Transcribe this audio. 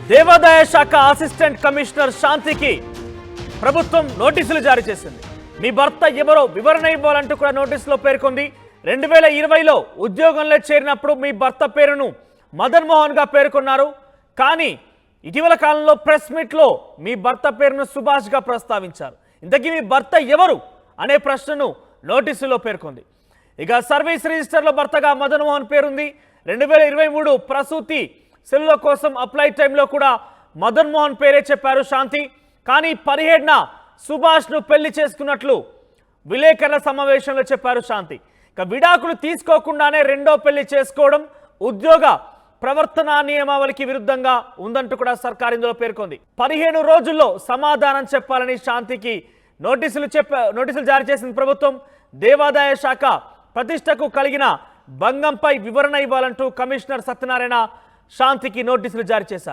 దేవాదాయ శాఖ assistant commissioner శాంతికి ప్రభుత్వం నోటీసులు జారీ చేసింది. మీ భర్త ఎవరో వివరణ ఇవ్వాలంటూ కూడా నోటీసులో పేర్కొంది. 2020లో ఉద్యోగంలో చేరినప్పుడు మీ భర్త పేరును మదన్ మోహన్ గా పేర్కొన్నారు. కానీ ఇటీవల కాలంలో ప్రెస్ మీట్లో మీ భర్త పేరును సుభాష్ గా ప్రస్తావించారు. ఇంతకీ మీ భర్త ఎవరు అనే ప్రశ్నను నోటీసులో పేర్కొంది. ఇక సర్వీస్ రిజిస్టర్లో భర్తగా మదన్ మోహన్ పేరుంది. 2023 ప్రసూతి సెలవుల కోసం అప్లై టైంలో కూడా మదన్ మోహన్ పేరే చెప్పారు శాంతి. కానీ 17న సుభాష్ను పెళ్లి చేసుకున్నట్లు విలేకరుల సమావేశంలో చెప్పారు శాంతి. ఇక విడాకులు తీసుకోకుండానే రెండో పెళ్లి చేసుకోవడం ఉద్యోగ ప్రవర్తన నియమావళికి విరుద్ధంగా ఉందంటూ కూడా సర్కార్ ఇందులో పేర్కొంది. 15 రోజుల్లో సమాధానం చెప్పాలని శాంతికి నోటీసులు జారీ చేసింది ప్రభుత్వం. దేవాదాయ శాఖ ప్రతిష్టకు కలిగిన భంగంపై వివరణ ఇవ్వాలంటూ కమిషనర్ సత్యనారాయణ శాంతికి నోటీసులు జారీ చేశారు.